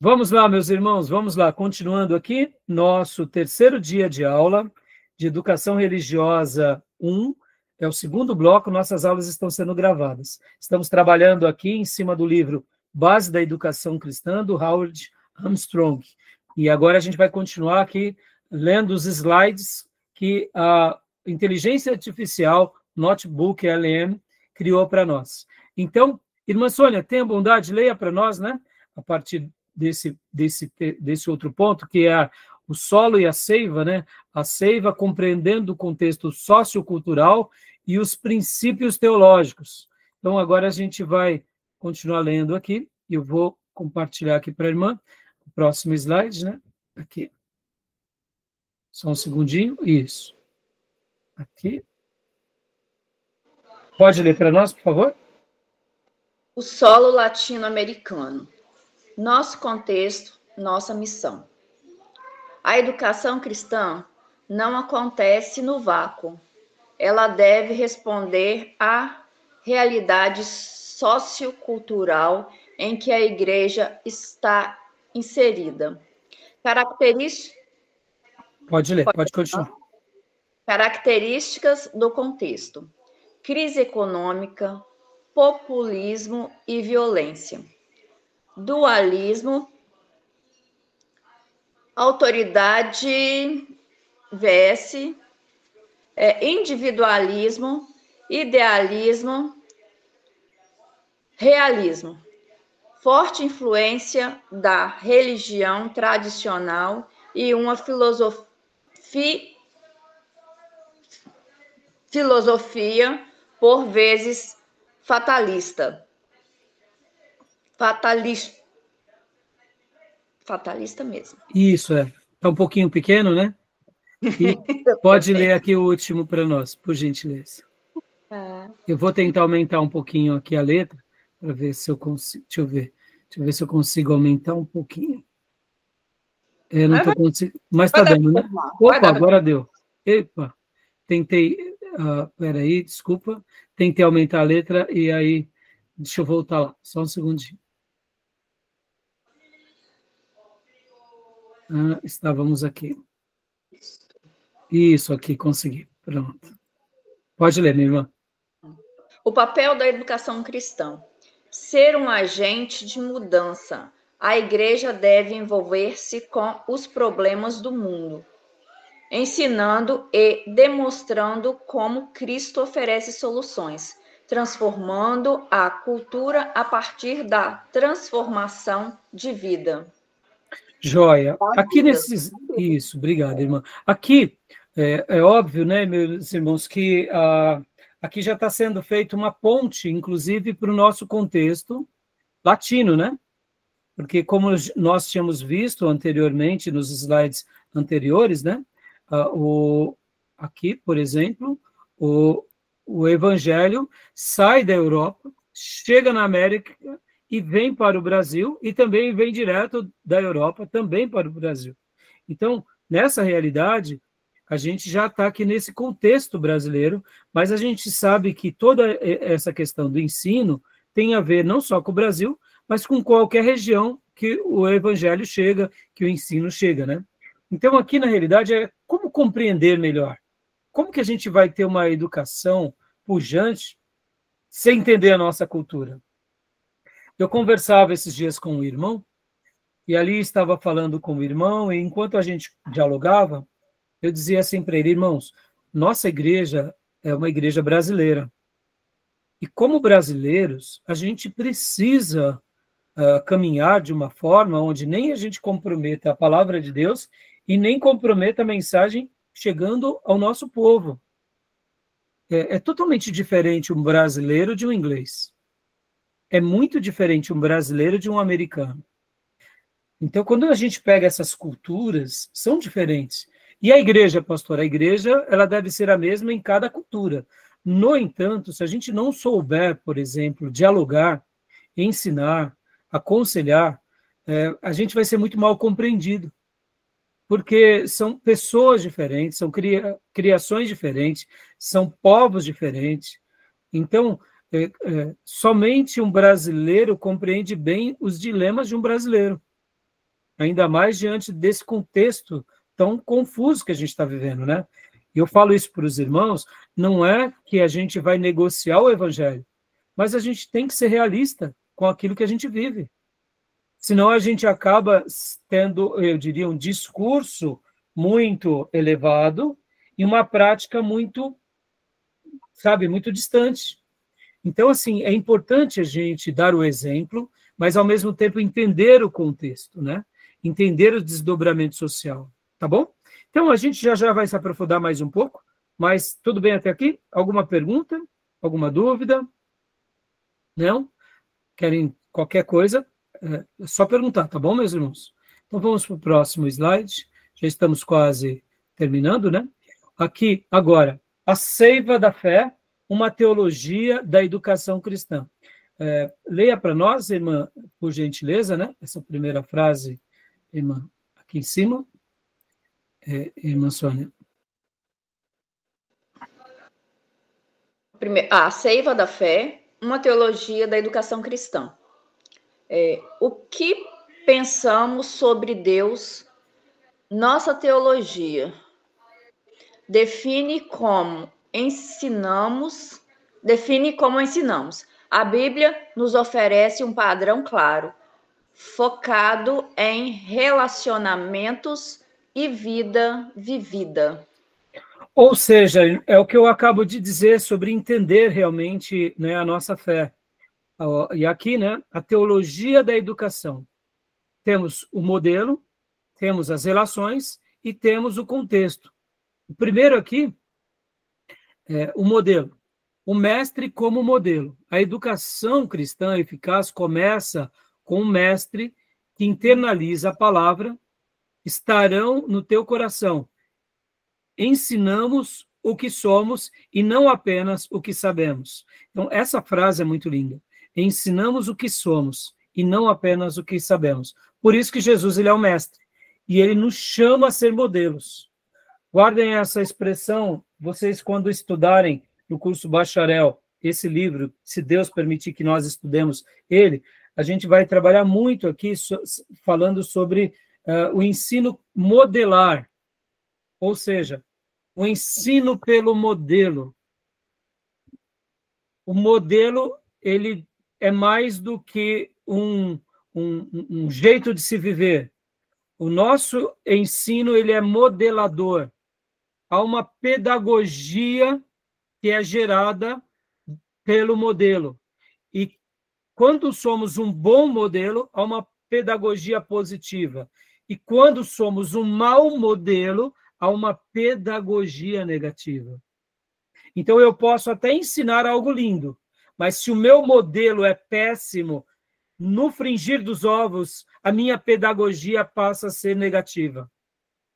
Vamos lá, meus irmãos, vamos lá. Continuando aqui, nosso terceiro dia de aula de Educação Religiosa 1, é o segundo bloco, nossas aulas estão sendo gravadas. Estamos trabalhando aqui em cima do livro Base da Educação Cristã, do Howard Armstrong. E agora a gente vai continuar aqui lendo os slides que a inteligência artificial Notebook LM criou para nós. Então, irmã Sônia, tenha bondade, leia para nós, né? A partir desse outro ponto, que é o solo e a seiva, né? A seiva compreendendo o contexto sociocultural e os princípios teológicos. Então, agora a gente vai continuar lendo aqui, e eu vou compartilhar aqui para a irmã o próximo slide, né? Aqui. Só um segundinho. Isso. Aqui. Pode ler para nós, por favor? O solo latino-americano. Nosso contexto, nossa missão. A educação cristã não acontece no vácuo. Ela deve responder à realidade sociocultural em que a igreja está inserida. Pode ler, pode continuar. Características do contexto: crise econômica, populismo e violência. Dualismo, autoridade vs individualismo, idealismo, realismo. Forte influência da religião tradicional e uma filosofia por vezes fatalista mesmo. Isso, está um pouquinho pequeno, né? E pode ler aqui o último para nós, por gentileza. Eu vou tentar aumentar um pouquinho aqui a letra, para ver se eu consigo. Deixa eu ver se eu consigo aumentar um pouquinho. Não estou conseguindo. Mas está dando, né? Opa, agora deu. Epa, tentei. Peraí, desculpa. Tentei aumentar a letra e aí. Deixa eu voltar lá, só um segundinho. Estávamos aqui. Isso aqui, consegui. Pronto. Pode ler, minha irmã. O papel da educação cristã. Ser um agente de mudança. A igreja deve envolver-se com os problemas do mundo, ensinando e demonstrando como Cristo oferece soluções, transformando a cultura a partir da transformação de vida. Joia. Aqui nesses... Isso, obrigado, irmã. Aqui, é óbvio, né, meus irmãos, que aqui já está sendo feita uma ponte, inclusive, para o nosso contexto latino, né? Porque, como nós tínhamos visto anteriormente, nos slides anteriores, né? Aqui, por exemplo, o Evangelho sai da Europa, chega na América e vem para o Brasil, e também vem direto da Europa também para o Brasil. Então, nessa realidade, a gente já está aqui nesse contexto brasileiro, mas a gente sabe que toda essa questão do ensino tem a ver não só com o Brasil, mas com qualquer região que o Evangelho chega, que o ensino chega, né? Então, aqui, na realidade, é como compreender melhor. Como que a gente vai ter uma educação pujante sem entender a nossa cultura? Eu conversava esses dias com um irmão, e ali estava falando com o irmão, e enquanto a gente dialogava, eu dizia assim para ele: irmãos, nossa igreja é uma igreja brasileira. E como brasileiros, a gente precisa caminhar de uma forma onde nem a gente comprometa a palavra de Deus e nem comprometa a mensagem chegando ao nosso povo. É totalmente diferente um brasileiro de um inglês. É muito diferente um brasileiro de um americano. Então, quando a gente pega essas culturas, são diferentes. E a igreja, pastor, a igreja ela deve ser a mesma em cada cultura. No entanto, se a gente não souber, por exemplo, dialogar, ensinar, aconselhar, a gente vai ser muito mal compreendido. Porque são pessoas diferentes, são criações diferentes, são povos diferentes. Então, somente um brasileiro compreende bem os dilemas de um brasileiro. ainda mais diante desse contexto tão confuso que a gente está vivendo, né? E eu falo isso para os irmãos, não é que a gente vai negociar o evangelho, mas a gente tem que ser realista com aquilo que a gente vive. Senão a gente acaba tendo, eu diria, um discurso muito elevado e uma prática muito, sabe, muito distante. Então, assim, é importante a gente dar o exemplo, mas, ao mesmo tempo, entender o contexto, né? Entender o desdobramento social, tá bom? Então, a gente já vai se aprofundar mais um pouco, mas tudo bem até aqui? Alguma pergunta? Alguma dúvida? Não? Querem qualquer coisa? É só perguntar, tá bom, meus irmãos? Então, vamos para o próximo slide. Já estamos quase terminando, né? Aqui, agora, a seiva da fé, uma teologia da educação cristã. Leia para nós, irmã, por gentileza, né? Essa primeira frase, irmã, aqui em cima. Irmã Sônia. A seiva da fé, uma teologia da educação cristã. O que pensamos sobre Deus? Nossa teologia define como ensinamos. A Bíblia nos oferece um padrão claro, focado em relacionamentos e vida vivida. Ou seja, é o que eu acabo de dizer sobre entender realmente, né, a nossa fé. E aqui, né, a teologia da educação. Temos o modelo, temos as relações e temos o contexto. O primeiro aqui é o modelo. O mestre como modelo. A educação cristã eficaz começa com um mestre que internaliza a palavra, estarão no teu coração. Ensinamos o que somos e não apenas o que sabemos. Então, essa frase é muito linda. Ensinamos o que somos e não apenas o que sabemos. Por isso que Jesus, ele é o mestre. E ele nos chama a ser modelos. Guardem essa expressão, vocês quando estudarem no curso bacharel, esse livro, se Deus permitir que nós estudemos ele, a gente vai trabalhar muito aqui falando sobre o ensino modelar, ou seja, o ensino pelo modelo. O modelo, ele é mais do que um jeito de se viver. O nosso ensino, ele é modelador. Há uma pedagogia que é gerada pelo modelo. E quando somos um bom modelo, há uma pedagogia positiva. E quando somos um mau modelo, há uma pedagogia negativa. Então, eu posso até ensinar algo lindo, mas se o meu modelo é péssimo, no fringir dos ovos, a minha pedagogia passa a ser negativa.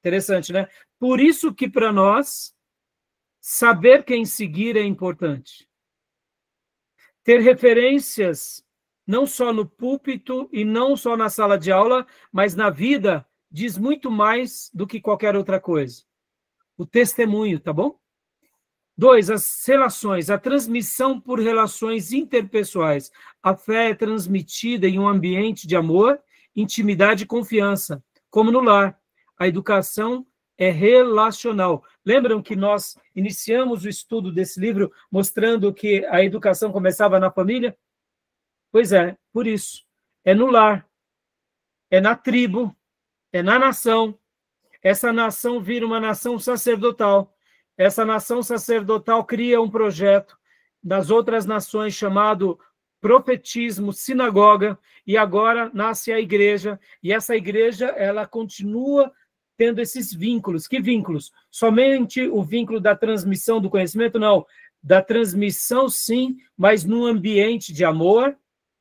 Interessante, né? Por isso que, para nós, saber quem seguir é importante. Ter referências, não só no púlpito e não só na sala de aula, mas na vida, diz muito mais do que qualquer outra coisa. O testemunho, tá bom? 2, as relações, a transmissão por relações interpessoais. A fé é transmitida em um ambiente de amor, intimidade e confiança, como no lar. A educação é relacional. Lembram que nós iniciamos o estudo desse livro mostrando que a educação começava na família? Pois é, por isso. É no lar, é na tribo, é na nação. Essa nação vira uma nação sacerdotal. Essa nação sacerdotal cria um projeto das outras nações chamado profetismo, sinagoga, e agora nasce a igreja, e essa igreja, ela continua tendo esses vínculos. Que vínculos? Somente o vínculo da transmissão do conhecimento? Não. Da transmissão, sim, mas num ambiente de amor.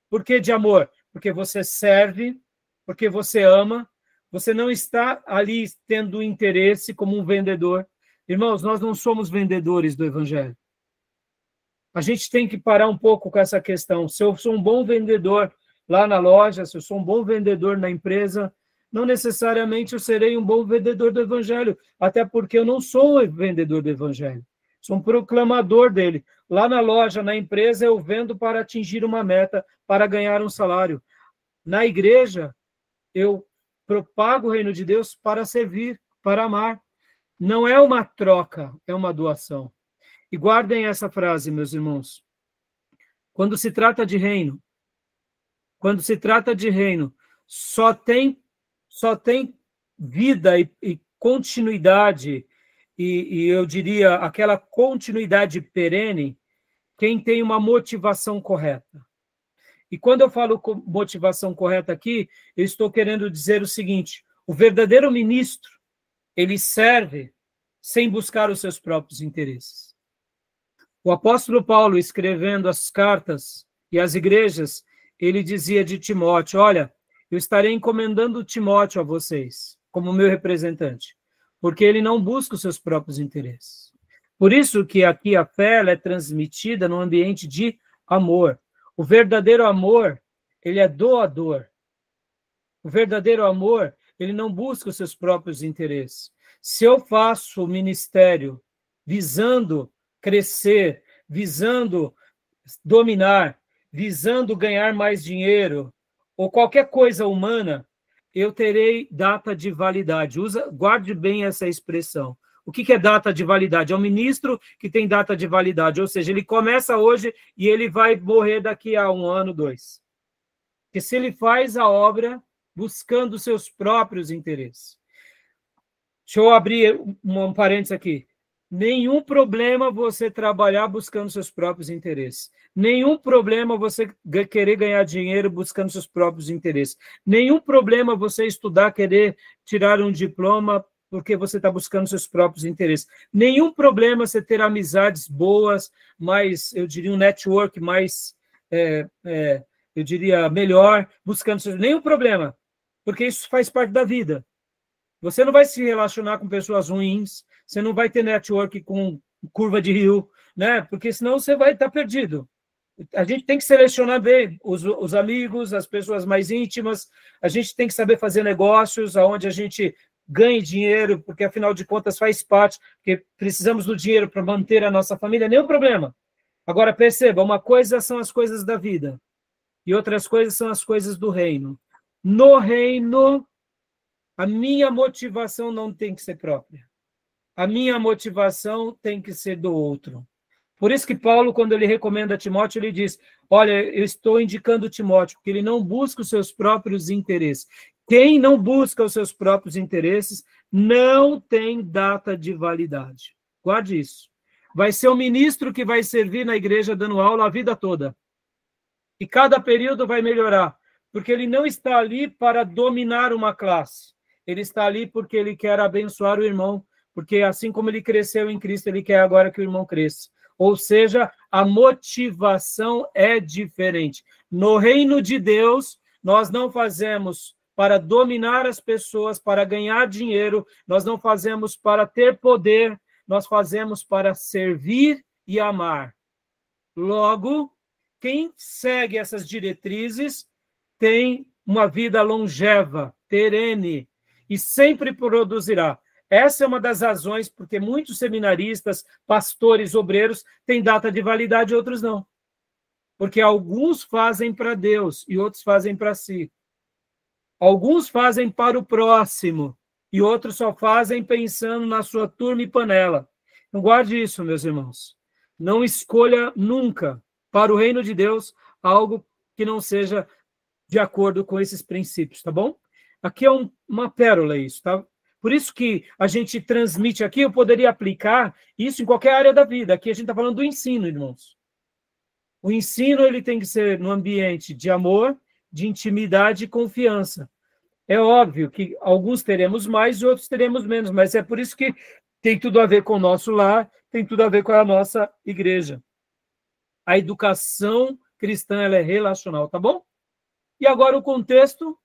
Por que de amor? Porque você serve, porque você ama, você não está ali tendo interesse como um vendedor. Irmãos, nós não somos vendedores do evangelho. A gente tem que parar um pouco com essa questão. Se eu sou um bom vendedor lá na loja, se eu sou um bom vendedor na empresa, não necessariamente eu serei um bom vendedor do evangelho, até porque eu não sou um vendedor do evangelho. Sou um proclamador dele. Lá na loja, na empresa, eu vendo para atingir uma meta, para ganhar um salário. Na igreja, eu propago o reino de Deus para servir, para amar. Não é uma troca, é uma doação. E guardem essa frase, meus irmãos. Quando se trata de reino, só tem vida e continuidade, e eu diria aquela continuidade perene, quem tem uma motivação correta. E quando eu falo motivação correta aqui, eu estou querendo dizer o seguinte: o verdadeiro ministro, ele serve sem buscar os seus próprios interesses. O apóstolo Paulo, escrevendo as cartas e as igrejas, ele dizia de Timóteo: olha, eu estarei encomendando Timóteo a vocês, como meu representante, porque ele não busca os seus próprios interesses. Por isso que aqui a fé ela é transmitida num ambiente de amor. O verdadeiro amor, ele é doador. O verdadeiro amor, ele não busca os seus próprios interesses. Se eu faço o ministério visando crescer, visando dominar, visando ganhar mais dinheiro, ou qualquer coisa humana, eu terei data de validade. Guarde bem essa expressão. O que é data de validade? É um ministro que tem data de validade, ou seja, ele começa hoje e ele vai morrer daqui a 1 ano, 2. Porque se ele faz a obra buscando seus próprios interesses. Deixa eu abrir um parênteses aqui. Nenhum problema você trabalhar buscando seus próprios interesses. Nenhum problema você querer ganhar dinheiro buscando seus próprios interesses. Nenhum problema você estudar, querer tirar um diploma porque você está buscando seus próprios interesses. Nenhum problema você ter amizades boas, mais, eu diria, um network mais, eu diria, melhor, buscando seus... Nenhum problema, porque isso faz parte da vida. Você não vai se relacionar com pessoas ruins, você não vai ter network com curva de rio, né? Porque senão você vai estar perdido. A gente tem que selecionar bem os amigos, as pessoas mais íntimas, a gente tem que saber fazer negócios, onde a gente ganhe dinheiro, porque afinal de contas faz parte, porque precisamos do dinheiro para manter a nossa família, nenhum problema. Agora perceba, uma coisa são as coisas da vida e outras coisas são as coisas do reino. No reino, a minha motivação não tem que ser própria. A minha motivação tem que ser do outro. Por isso que Paulo, quando ele recomenda Timóteo, ele diz, olha, eu estou indicando Timóteo, porque ele não busca os seus próprios interesses. Quem não busca os seus próprios interesses não tem data de validade. Guarde isso. Vai ser o ministro que vai servir na igreja dando aula a vida toda. E cada período vai melhorar, porque ele não está ali para dominar uma classe. Ele está ali porque ele quer abençoar o irmão, porque assim como ele cresceu em Cristo, ele quer agora que o irmão cresça. Ou seja, a motivação é diferente. No reino de Deus, nós não fazemos para dominar as pessoas, para ganhar dinheiro, nós não fazemos para ter poder, nós fazemos para servir e amar. Logo, quem segue essas diretrizes tem uma vida longeva, perene, e sempre produzirá. Essa é uma das razões porque muitos seminaristas, pastores, obreiros têm data de validade e outros não. Porque alguns fazem para Deus e outros fazem para si. Alguns fazem para o próximo e outros só fazem pensando na sua turma e panela. Então guarde isso, meus irmãos. Não escolha nunca para o reino de Deus algo que não seja de acordo com esses princípios, tá bom? Aqui é uma pérola isso, tá? Por isso que a gente transmite aqui, eu poderia aplicar isso em qualquer área da vida. Aqui a gente está falando do ensino, irmãos. O ensino ele tem que ser no ambiente de amor, de intimidade e confiança. É óbvio que alguns teremos mais e outros teremos menos, mas é por isso que tem tudo a ver com o nosso lar, tem tudo a ver com a nossa igreja. A educação cristã ela é relacional, tá bom? E agora o contexto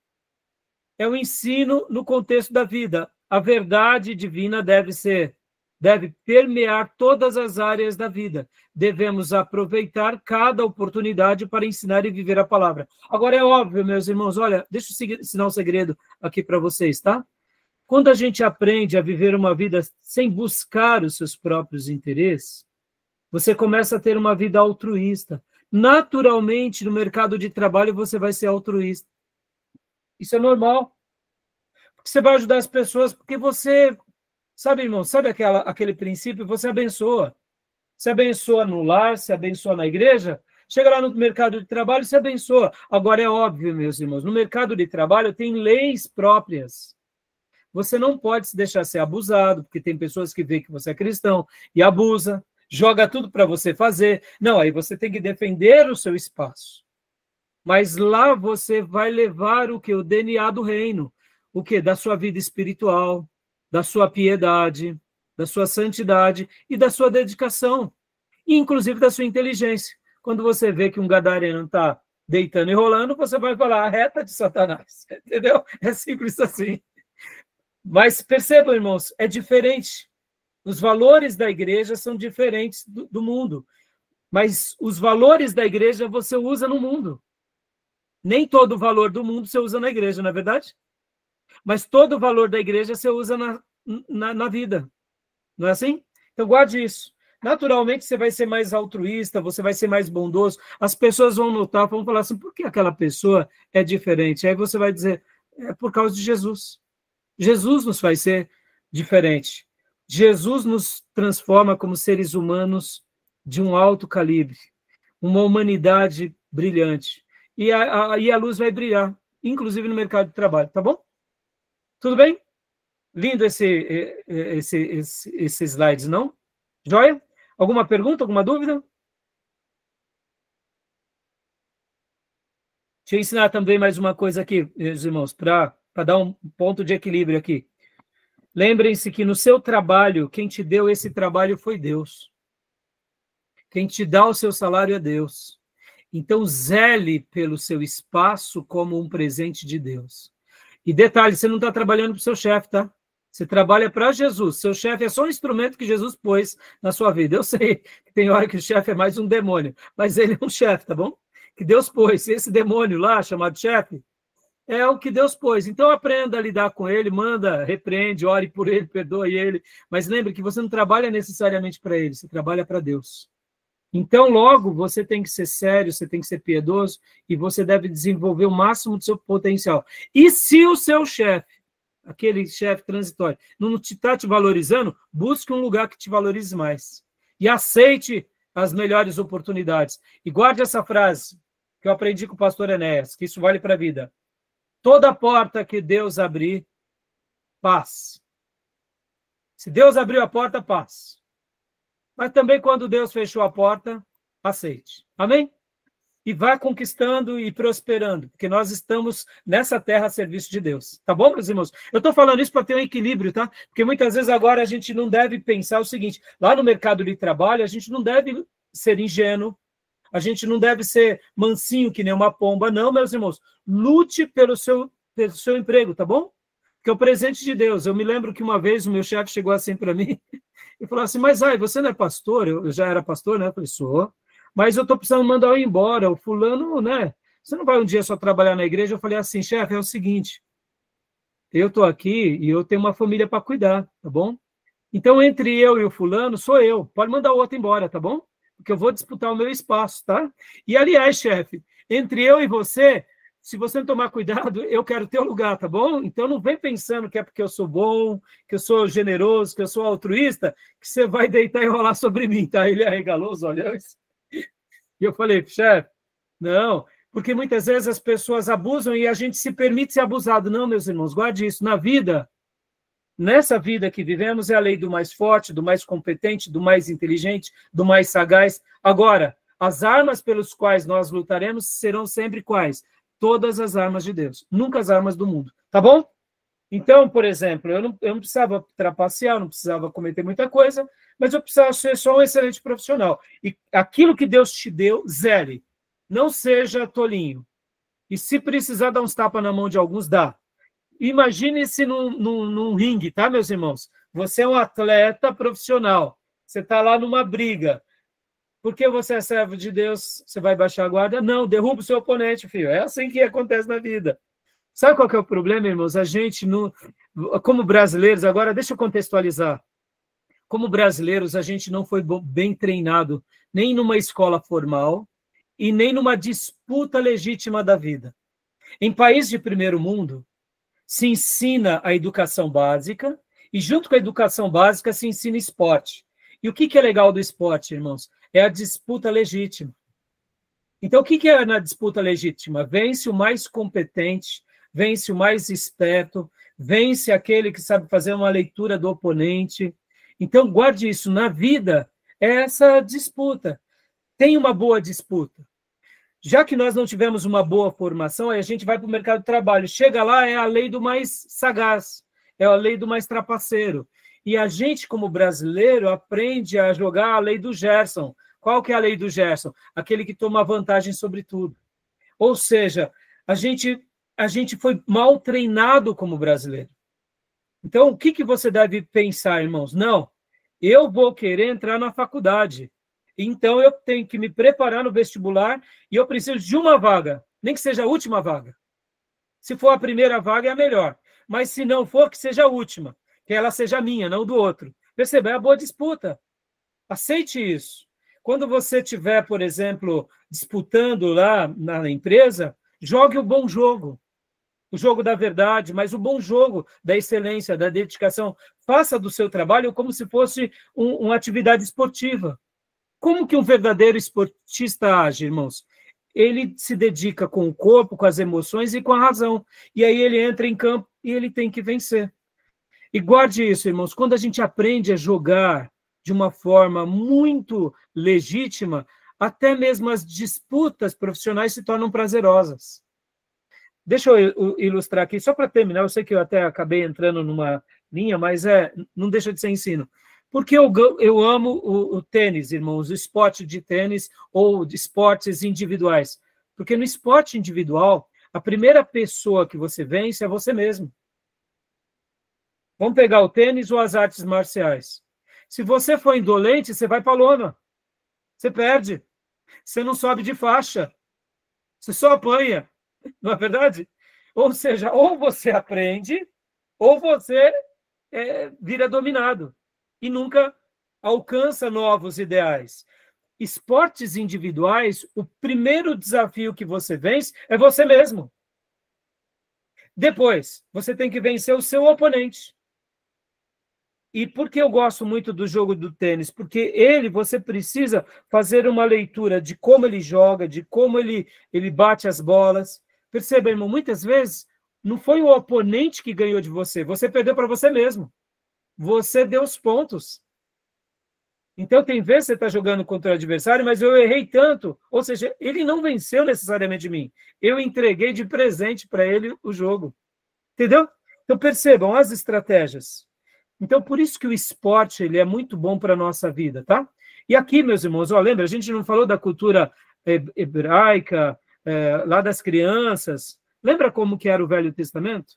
é o ensino no contexto da vida. A verdade divina deve permear todas as áreas da vida. Devemos aproveitar cada oportunidade para ensinar e viver a palavra. Agora é óbvio, meus irmãos, olha, deixa eu ensinar um segredo aqui para vocês, tá? Quando a gente aprende a viver uma vida sem buscar os seus próprios interesses, você começa a ter uma vida altruísta. Naturalmente, no mercado de trabalho, você vai ser altruísta. Isso é normal. Você vai ajudar as pessoas porque você, sabe, irmão, sabe aquele princípio? Você abençoa. Você abençoa no lar, se abençoa na igreja, chega lá no mercado de trabalho, se abençoa. Agora é óbvio, meus irmãos, no mercado de trabalho tem leis próprias. Você não pode se deixar ser abusado, porque tem pessoas que veem que você é cristão e abusa, joga tudo para você fazer. Não, aí você tem que defender o seu espaço. Mas lá você vai levar o que? O DNA do reino. O que? Da sua vida espiritual, da sua piedade, da sua santidade e da sua dedicação, e inclusive da sua inteligência. Quando você vê que um gadareno está deitando e rolando, você vai falar a reta de Satanás, entendeu? É simples assim. Mas percebam, irmãos, é diferente. Os valores da igreja são diferentes do mundo, mas os valores da igreja você usa no mundo. Nem todo o valor do mundo você usa na igreja, não é verdade? Mas todo o valor da igreja você usa na vida. Não é assim? Então, guarde isso. Naturalmente, você vai ser mais altruísta, você vai ser mais bondoso. As pessoas vão notar, vão falar assim, por que aquela pessoa é diferente? Aí você vai dizer, é por causa de Jesus. Jesus nos faz ser diferente. Jesus nos transforma como seres humanos de um alto calibre, uma humanidade brilhante. E a luz vai brilhar, inclusive no mercado de trabalho, tá bom? Tudo bem? Lindo esses slides, não? Joia? Alguma pergunta, alguma dúvida? Deixa eu ensinar também mais uma coisa aqui, meus irmãos, para dar um ponto de equilíbrio aqui. Lembrem-se que no seu trabalho, quem te deu esse trabalho foi Deus. Quem te dá o seu salário é Deus. Então, zele pelo seu espaço como um presente de Deus. E detalhe, você não está trabalhando para o seu chefe, tá? Você trabalha para Jesus. Seu chefe é só um instrumento que Jesus pôs na sua vida. Eu sei que tem hora que o chefe é mais um demônio, mas ele é um chefe, tá bom? Que Deus pôs. Esse demônio lá, chamado chefe, é o que Deus pôs. Então aprenda a lidar com ele, manda, repreende, ore por ele, perdoe ele. Mas lembre que você não trabalha necessariamente para ele, você trabalha para Deus. Então, logo, você tem que ser sério, você tem que ser piedoso e você deve desenvolver o máximo do seu potencial. E se o seu chefe, aquele chefe transitório, não está te valorizando, busque um lugar que te valorize mais. E aceite as melhores oportunidades. E guarde essa frase que eu aprendi com o pastor Enéas, que isso vale para a vida. Toda porta que Deus abrir, paz. Se Deus abriu a porta, paz. Mas também quando Deus fechou a porta, aceite. Amém? E vá conquistando e prosperando, porque nós estamos nessa terra a serviço de Deus. Tá bom, meus irmãos? Eu estou falando isso para ter um equilíbrio, tá? Porque muitas vezes agora a gente não deve pensar o seguinte, lá no mercado de trabalho, a gente não deve ser ingênuo, a gente não deve ser mansinho que nem uma pomba, não, meus irmãos. Lute pelo seu emprego, tá bom? Que é o presente de Deus. Eu me lembro que uma vez o meu chefe chegou assim para mim e falou assim, mas você não é pastor? Eu já era pastor, né? Eu falei, sou. Mas eu estou precisando mandar eu ir embora. O fulano, né? Você não vai um dia só trabalhar na igreja? Eu falei assim, chefe, é o seguinte, eu estou aqui e eu tenho uma família para cuidar, tá bom? Então, entre eu e o fulano, sou eu. Pode mandar o outro embora, tá bom? Porque eu vou disputar o meu espaço, tá? E, aliás, chefe, entre eu e você, se você não tomar cuidado, eu quero teu lugar, tá bom? Então não vem pensando que é porque eu sou bom, que eu sou generoso, que eu sou altruísta, que você vai deitar e rolar sobre mim, tá? Ele arregalou os olhos. E eu falei, chefe, não, porque muitas vezes as pessoas abusam e a gente se permite ser abusado. Não, meus irmãos, guarde isso. Na vida, nessa vida que vivemos, é a lei do mais forte, do mais competente, do mais inteligente, do mais sagaz. Agora, as armas pelas quais nós lutaremos serão sempre quais? Todas as armas de Deus, nunca as armas do mundo, tá bom? Então, por exemplo, eu não precisava trapacear, não precisava cometer muita coisa, mas eu precisava ser só um excelente profissional. E aquilo que Deus te deu, zele. Não seja tolinho. E se precisar dar uns tapas na mão de alguns, dá. Imagine-se num ringue, tá, meus irmãos? Você é um atleta profissional, você está lá numa briga. Porque você é servo de Deus, você vai baixar a guarda? Não, derruba o seu oponente, filho. É assim que acontece na vida. Sabe qual que é o problema, irmãos? A gente, como brasileiros, agora deixa eu contextualizar. Como brasileiros, a gente não foi bem treinado nem numa escola formal e nem numa disputa legítima da vida. Em países de primeiro mundo, se ensina a educação básica, e junto com a educação básica se ensina esporte. E o que é legal do esporte, irmãos? É a disputa legítima. Então, o que é na disputa legítima? Vence o mais competente, vence o mais esperto, vence aquele que sabe fazer uma leitura do oponente. Então, guarde isso. Na vida, é essa disputa. Tem uma boa disputa. Já que nós não tivemos uma boa formação, aí a gente vai para o mercado de trabalho. Chega lá, é a lei do mais sagaz, é a lei do mais trapaceiro. E a gente, como brasileiro, aprende a jogar a lei do Gerson. Qual que é a lei do Gerson? Aquele que toma vantagem sobre tudo. Ou seja, a gente foi mal treinado como brasileiro. Então, o que você deve pensar, irmãos? Não, eu vou querer entrar na faculdade. Então, eu tenho que me preparar no vestibular e eu preciso de uma vaga, nem que seja a última vaga. Se for a primeira vaga, é a melhor. Mas se não for, que seja a última. Que ela seja minha, não do outro. Perceba, é a boa disputa. Aceite isso. Quando você estiver, por exemplo, disputando lá na empresa, jogue o bom jogo. O jogo da verdade, mas o bom jogo da excelência, da dedicação. Faça do seu trabalho como se fosse uma atividade esportiva. Como que um verdadeiro esportista age, irmãos? Ele se dedica com o corpo, com as emoções e com a razão. E aí ele entra em campo e ele tem que vencer. E guarde isso, irmãos. Quando a gente aprende a jogar de uma forma muito legítima, até mesmo as disputas profissionais se tornam prazerosas. Deixa eu ilustrar aqui, só para terminar. Eu sei que eu até acabei entrando numa linha, mas não deixa de ser ensino. Porque eu amo o tênis, irmãos, o esporte de tênis ou de esportes individuais. Porque no esporte individual, a primeira pessoa que você vence é você mesmo. Vamos pegar o tênis ou as artes marciais. Se você for indolente, você vai para a lona. Você perde. Você não sobe de faixa. Você só apanha. Não é verdade? Ou seja, ou você aprende, ou você vira dominado. E nunca alcança novos ideais. Esportes individuais, o primeiro desafio que você vence é você mesmo. Depois, você tem que vencer o seu oponente. E por que eu gosto muito do jogo do tênis? Porque você precisa fazer uma leitura de como ele joga, de como ele bate as bolas. Perceba, irmão, muitas vezes não foi o oponente que ganhou de você, você perdeu para você mesmo. Você deu os pontos. Então, tem vezes que você está jogando contra o adversário, mas eu errei tanto. Ou seja, ele não venceu necessariamente de mim. Eu entreguei de presente para ele o jogo. Entendeu? Então, percebam as estratégias. Então, por isso que o esporte ele é muito bom para a nossa vida, tá? E aqui, meus irmãos, lembra, a gente não falou da cultura hebraica, lá das crianças. Lembra como que era o Velho Testamento?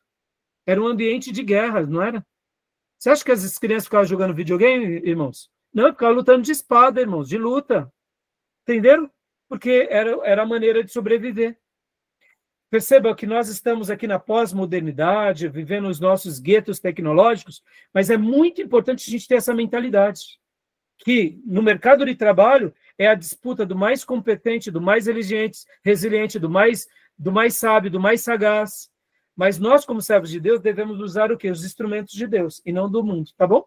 Era um ambiente de guerra, não era? Você acha que as crianças ficavam jogando videogame, irmãos? Não, ficavam lutando de espada, irmãos, de luta. Entenderam? Porque era a maneira de sobreviver. Perceba que nós estamos aqui na pós-modernidade, vivendo os nossos guetos tecnológicos, mas é muito importante a gente ter essa mentalidade, que no mercado de trabalho é a disputa do mais competente, do mais resiliente, do mais sábio, do mais sagaz. Mas nós, como servos de Deus, devemos usar o quê? Os instrumentos de Deus, e não do mundo, tá bom?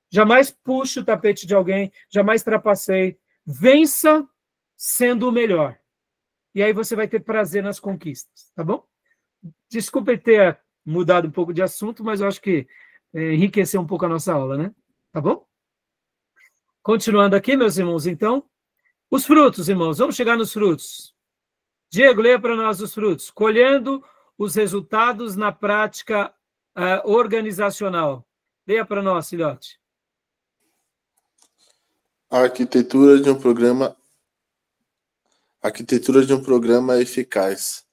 Jamais puxe o tapete de alguém, jamais trapaceie. Vença sendo o melhor. E aí você vai ter prazer nas conquistas, tá bom? Desculpe ter mudado um pouco de assunto, mas eu acho que enriqueceu um pouco a nossa aula, né? Tá bom? Continuando aqui, meus irmãos, então, os frutos, irmãos, vamos chegar nos frutos. Diego, leia para nós os frutos. Colhendo os resultados na prática organizacional. Leia para nós, filhote. A arquitetura de um programa eficaz.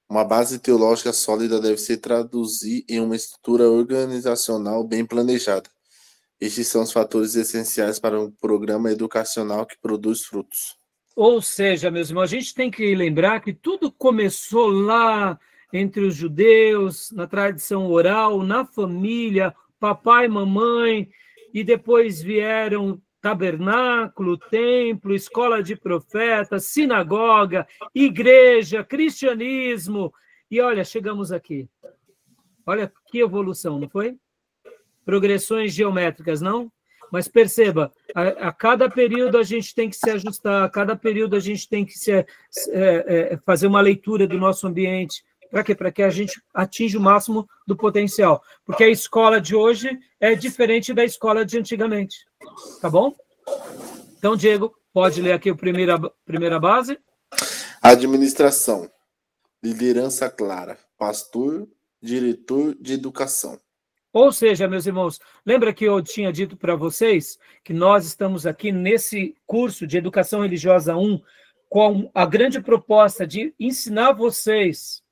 Uma base teológica sólida deve se traduzir em uma estrutura organizacional bem planejada. Estes são os fatores essenciais para um programa educacional que produz frutos. Ou seja, meus irmãos, a gente tem que lembrar que tudo começou lá entre os judeus, na tradição oral, na família, papai, mamãe, e depois vieram tabernáculo, templo, escola de profetas, sinagoga, igreja, cristianismo. E olha, chegamos aqui. Olha que evolução, não foi? Progressões geométricas, não? Mas perceba, a cada período a gente tem que se ajustar, a cada período a gente tem que fazer uma leitura do nosso ambiente. Para quê? Para que a gente atinja o máximo do potencial. Porque a escola de hoje é diferente da escola de antigamente. Tá bom? Então, Diego, pode ler aqui a primeira base. Administração. Liderança clara. Pastor, diretor de educação. Ou seja, meus irmãos, lembra que eu tinha dito para vocês que nós estamos aqui nesse curso de Educação Religiosa 1 com a grande proposta de ensinar vocês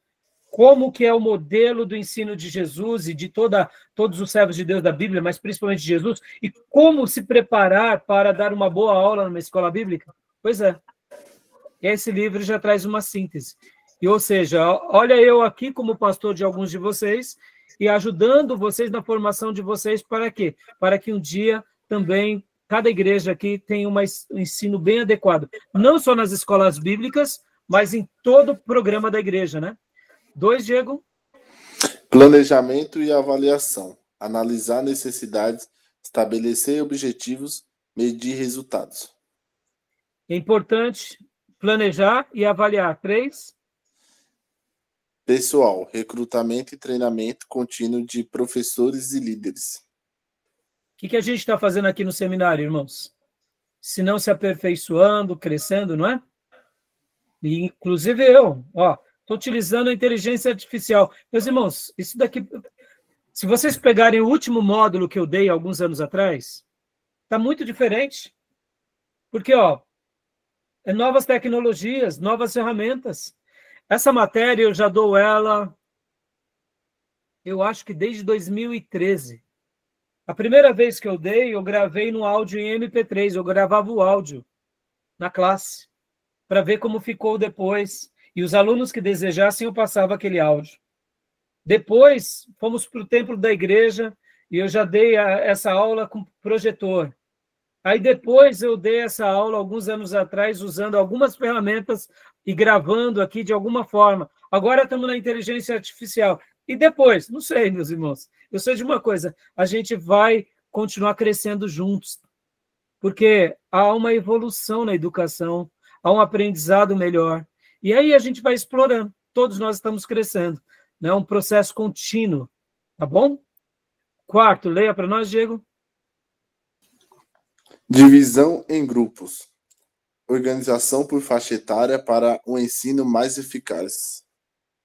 como que é o modelo do ensino de Jesus e de todos os servos de Deus da Bíblia, mas principalmente de Jesus, e como se preparar para dar uma boa aula numa escola bíblica? Pois é. Esse livro já traz uma síntese. E, ou seja, olha eu aqui como pastor de alguns de vocês e ajudando vocês na formação de vocês para quê? Para que um dia também cada igreja aqui tenha um ensino bem adequado. Não só nas escolas bíblicas, mas em todo o programa da igreja, né? 2, Diego. Planejamento e avaliação. Analisar necessidades, estabelecer objetivos, medir resultados. É importante planejar e avaliar. 3. Pessoal, recrutamento e treinamento contínuo de professores e líderes. O que a gente está fazendo aqui no seminário, irmãos? Se não se aperfeiçoando, crescendo, não é? E, inclusive eu, estou utilizando a inteligência artificial. Meus irmãos, isso daqui, se vocês pegarem o último módulo que eu dei alguns anos atrás, está muito diferente. Porque, é novas tecnologias, novas ferramentas. Essa matéria eu já dou ela, eu acho que desde 2013. A primeira vez que eu dei, eu gravei no áudio em MP3, eu gravava o áudio na classe, para ver como ficou depois. E os alunos que desejassem, eu passava aquele áudio. Depois, fomos para o templo da igreja, e eu já dei essa aula com projetor. Aí depois eu dei essa aula, alguns anos atrás, usando algumas ferramentas e gravando aqui de alguma forma. Agora estamos na inteligência artificial. E depois? Não sei, meus irmãos. Eu sei de uma coisa, a gente vai continuar crescendo juntos, porque há uma evolução na educação, há um aprendizado melhor. E aí a gente vai explorando. Todos nós estamos crescendo. É um processo contínuo. Tá bom? 4, leia para nós, Diego. Divisão em grupos. Organização por faixa etária para um ensino mais eficaz.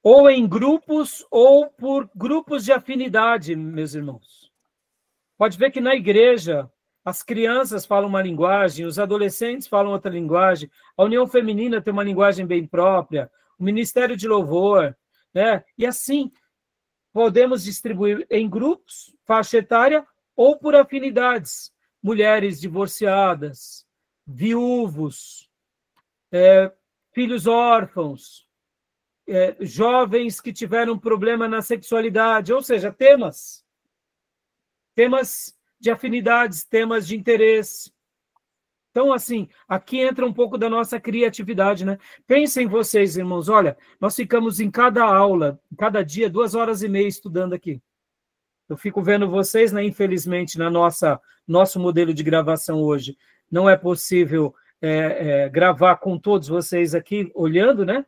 Ou em grupos, ou por grupos de afinidade, meus irmãos. Pode ver que na igreja, as crianças falam uma linguagem, os adolescentes falam outra linguagem, a União Feminina tem uma linguagem bem própria, o Ministério de Louvor, né? E assim, podemos distribuir em grupos, faixa etária, ou por afinidades. Mulheres divorciadas, viúvos, filhos órfãos, jovens que tiveram problema na sexualidade, ou seja, temas de afinidades, temas de interesse. Então, assim, aqui entra um pouco da nossa criatividade, né? Pensem vocês, irmãos, olha, nós ficamos em cada aula, cada dia, 2h30 estudando aqui. Eu fico vendo vocês, né? Infelizmente, nosso modelo de gravação hoje, não é possível gravar com todos vocês aqui olhando, né?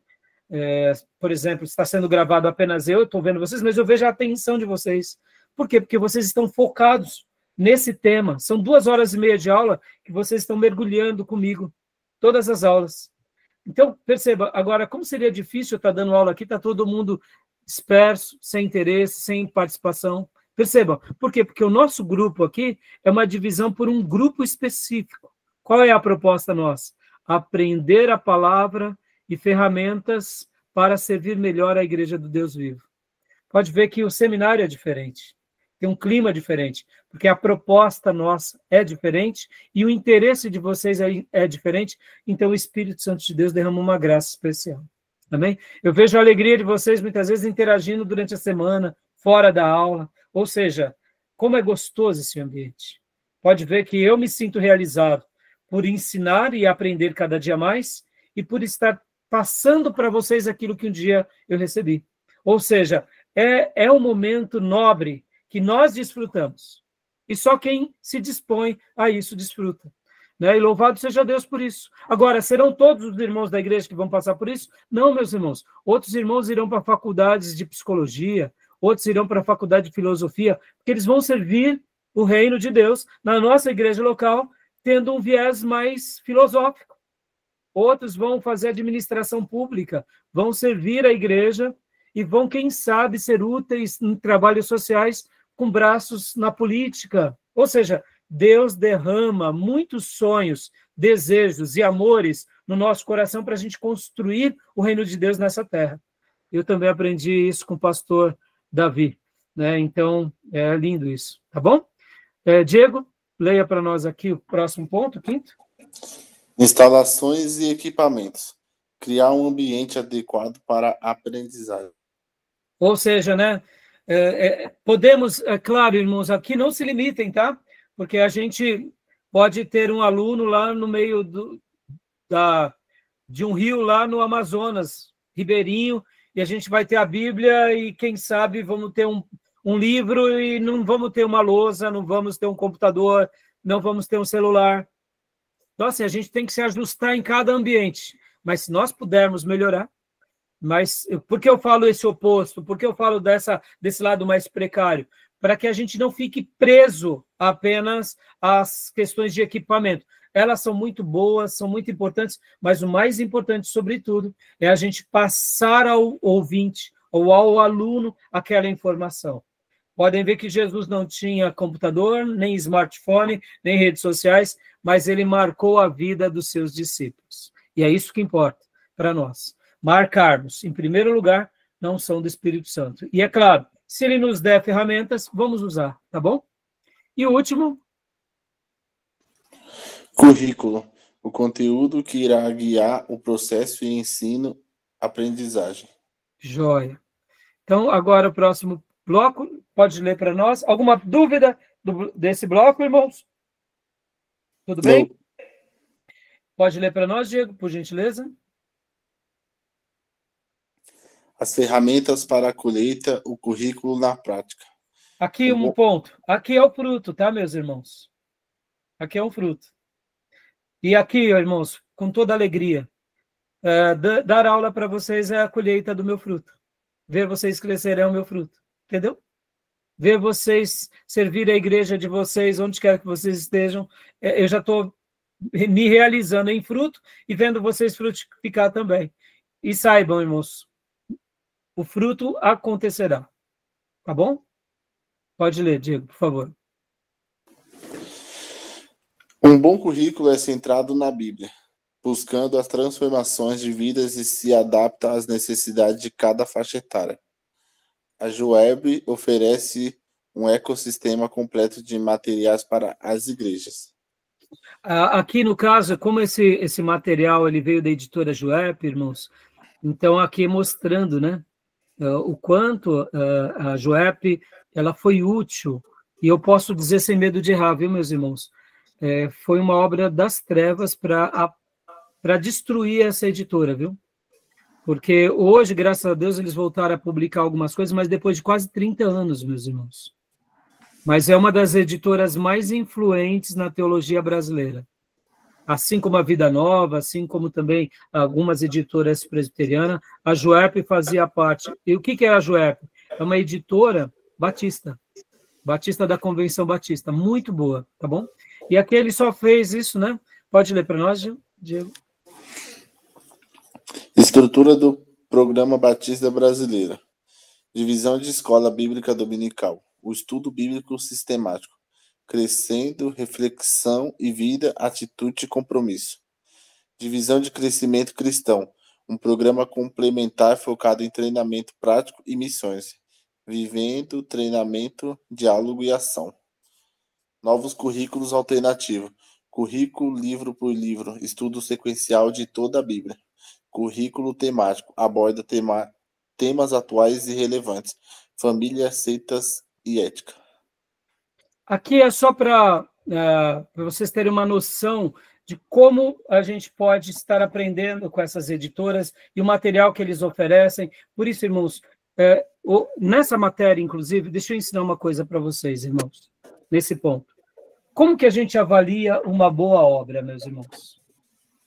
Por exemplo, está sendo gravado apenas eu estou vendo vocês, mas eu vejo a atenção de vocês. Por quê? Porque vocês estão focados nesse tema. São 2h30 de aula que vocês estão mergulhando comigo, todas as aulas. Então, perceba, agora, como seria difícil eu estar dando aula aqui, está todo mundo disperso, sem interesse, sem participação. Percebam, por quê? Porque o nosso grupo aqui é uma divisão por um grupo específico. Qual é a proposta nossa? Aprender a palavra e ferramentas para servir melhor a Igreja do Deus Vivo. Pode ver que o seminário é diferente, tem um clima diferente, porque a proposta nossa é diferente e o interesse de vocês é diferente, então o Espírito Santo de Deus derrama uma graça especial. Amém? Eu vejo a alegria de vocês muitas vezes interagindo durante a semana, fora da aula, ou seja, como é gostoso esse ambiente. Pode ver que eu me sinto realizado por ensinar e aprender cada dia mais e por estar passando para vocês aquilo que um dia eu recebi. Ou seja, é um momento nobre que nós desfrutamos. E só quem se dispõe a isso desfruta. Né? E louvado seja Deus por isso. Agora, serão todos os irmãos da igreja que vão passar por isso? Não, meus irmãos. Outros irmãos irão para faculdades de psicologia, outros irão para a faculdade de filosofia, porque eles vão servir o reino de Deus na nossa igreja local, tendo um viés mais filosófico. Outros vão fazer administração pública, vão servir a igreja e vão, quem sabe, ser úteis em trabalhos sociais com braços na política. Ou seja, Deus derrama muitos sonhos, desejos e amores no nosso coração para a gente construir o reino de Deus nessa terra. Eu também aprendi isso com o pastor Davi, né? Então, é lindo isso, tá bom? Diego, leia para nós aqui o próximo ponto, quinto. Instalações e equipamentos. Criar um ambiente adequado para a aprendizagem. Ou seja, né? Podemos, claro, irmãos, aqui não se limitem, tá? Porque a gente pode ter um aluno lá no meio de um rio lá no Amazonas, ribeirinho, e a gente vai ter a Bíblia e, quem sabe, vamos ter um livro e não vamos ter uma lousa, não vamos ter um computador, não vamos ter um celular. Então, assim, a gente tem que se ajustar em cada ambiente. Mas se nós pudermos melhorar, mas por que eu falo esse oposto? Por que eu falo desse lado mais precário? Para que a gente não fique preso apenas às questões de equipamento. Elas são muito boas, são muito importantes, mas o mais importante, sobretudo, é a gente passar ao ouvinte ou ao aluno aquela informação. Podem ver que Jesus não tinha computador, nem smartphone, nem redes sociais, mas ele marcou a vida dos seus discípulos. E é isso que importa para nós. Marcarmos, em primeiro lugar, não são do Espírito Santo. E é claro, se ele nos der ferramentas, vamos usar, tá bom? E o último? Currículo. O conteúdo que irá guiar o processo de ensino-aprendizagem. Joia. Então, agora o próximo bloco, pode ler para nós. Alguma dúvida desse bloco, irmãos? Tudo bem? Não. Pode ler para nós, Diego, por gentileza? As ferramentas para a colheita, o currículo na prática. Aqui um ponto. Aqui é o fruto, tá, meus irmãos? Aqui é um fruto. E aqui, irmãos, com toda alegria, dar aula para vocês é a colheita do meu fruto. Ver vocês crescerem é o meu fruto. Entendeu? Ver vocês servir a igreja de vocês, onde quer que vocês estejam, eu já estou me realizando em fruto e vendo vocês frutificar também. E saibam, irmãos, o fruto acontecerá. Tá bom? Pode ler, Diego, por favor. Um bom currículo é centrado na Bíblia, buscando as transformações de vidas e se adapta às necessidades de cada faixa etária. A JUEB oferece um ecossistema completo de materiais para as igrejas. Aqui, no caso, como esse material ele veio da editora JUEP, irmãos, então aqui mostrando, né, o quanto a JUEP ela foi útil, e eu posso dizer sem medo de errar, viu, meus irmãos? Foi uma obra das trevas para destruir essa editora, viu? Porque hoje, graças a Deus, eles voltaram a publicar algumas coisas, mas depois de quase 30 anos, meus irmãos. Mas é uma das editoras mais influentes na teologia brasileira. Assim como a Vida Nova, assim como também algumas editoras presbiterianas, a JUEP fazia parte. E o que é a JUEP? É uma editora batista da Convenção Batista, muito boa, tá bom? E aqui ele só fez isso, né? Pode ler para nós, Diego? Estrutura do Programa Batista Brasileiro. Divisão de Escola Bíblica Dominical. O estudo bíblico sistemático. Crescendo, reflexão e vida, atitude e compromisso. Divisão de Crescimento Cristão. Um programa complementar focado em treinamento prático e missões. Vivendo, treinamento, diálogo e ação. Novos currículos alternativos. Currículo livro por livro. Estudo sequencial de toda a Bíblia. Currículo temático. Aborda temas atuais e relevantes. Família, seitas e ética. Aqui é só para vocês terem uma noção de como a gente pode estar aprendendo com essas editoras e o material que eles oferecem. Por isso, irmãos, Nessa matéria, inclusive, deixa eu ensinar uma coisa para vocês, irmãos, nesse ponto. Como que a gente avalia uma boa obra, meus irmãos?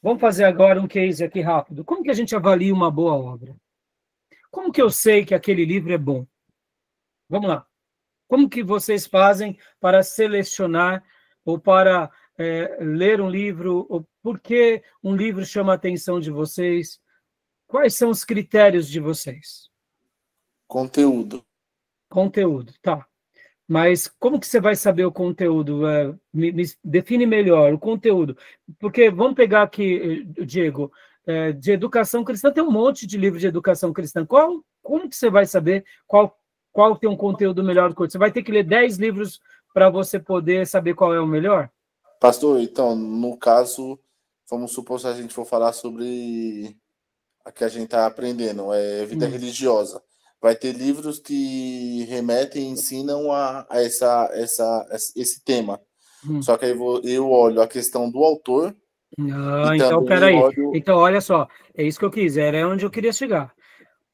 Vamos fazer agora um case aqui rápido. Como que a gente avalia uma boa obra? Como que eu sei que aquele livro é bom? Vamos lá. Como que vocês fazem para selecionar ou para ler um livro? Ou por que um livro chama a atenção de vocês? Quais são os critérios de vocês? Conteúdo. Conteúdo, tá. Mas como que você vai saber o conteúdo? Me define melhor o conteúdo. Porque vamos pegar aqui, Diego, de educação cristã, tem um monte de livros de educação cristã. Como que você vai saber qual tem um conteúdo melhor do que outro? Você vai ter que ler 10 livros para você poder saber qual é o melhor? Pastor, então, no caso, vamos supor se a gente for falar sobre a que a gente está aprendendo, vida religiosa. Vai ter livros que remetem e ensinam a esse tema. Só que aí eu olho a questão do autor. Então, peraí. Então, olha só, é isso que eu quis, era onde eu queria chegar.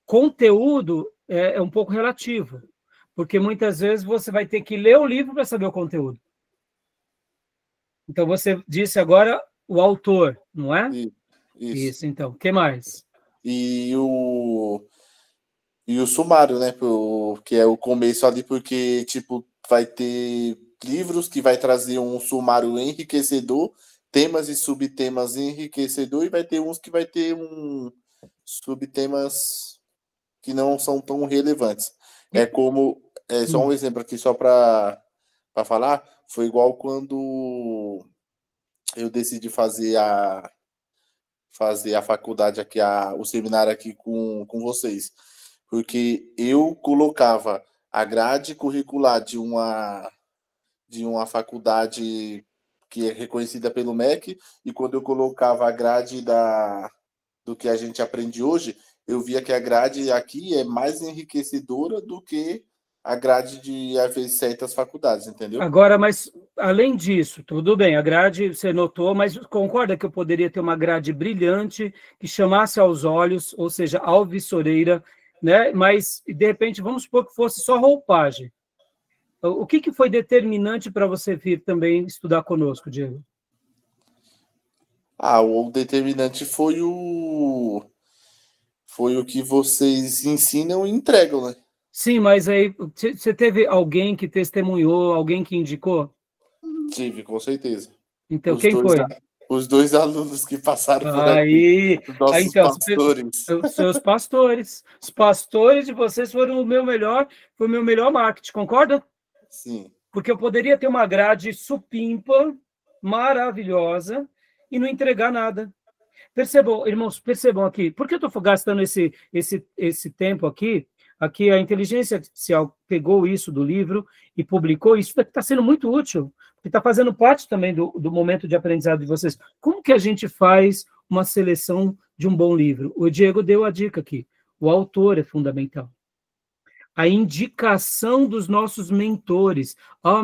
Conteúdo é um pouco relativo, porque muitas vezes você vai ter que ler o livro para saber o conteúdo. Então, você disse agora o autor, não é? Isso, então. O que mais? E o sumário, né? Que é o começo ali, porque, tipo, vai ter livros que vai trazer um sumário enriquecedor, temas e subtemas enriquecedor, e vai ter uns que vai ter subtemas que não são tão relevantes. Só um exemplo aqui, só para falar, foi igual quando eu decidi fazer a faculdade aqui, o seminário aqui com vocês. Porque eu colocava a grade curricular de uma faculdade que é reconhecida pelo MEC, e quando eu colocava a grade do que a gente aprende hoje, eu via que a grade aqui é mais enriquecedora do que a grade de, às vezes, certas faculdades, entendeu? Agora, mas, além disso, tudo bem, a grade você notou, mas concorda que eu poderia ter uma grade brilhante, que chamasse aos olhos, ou seja, alvissoreira, né? Mas, de repente, vamos supor que fosse só roupagem. O que foi determinante para você vir também estudar conosco, Diego? O determinante foi o que vocês ensinam e entregam, né? Sim, mas aí você teve alguém que testemunhou, alguém que indicou? Tive, com certeza. Então, quem foi? Os 2 alunos que passaram por aqui, os nossos então, pastores. Os seus pastores. Os pastores de vocês foram o meu melhor marketing, concorda? Sim. Porque eu poderia ter uma grade supimpa, maravilhosa, e não entregar nada. Percebam, irmãos, aqui. Por que eu estou gastando esse tempo aqui? Aqui a inteligência artificial pegou isso do livro e publicou isso. Está sendo muito útil, porque está fazendo parte também do momento de aprendizado de vocês. Como que a gente faz uma seleção de um bom livro? O Diego deu a dica aqui. O autor é fundamental. A indicação dos nossos mentores.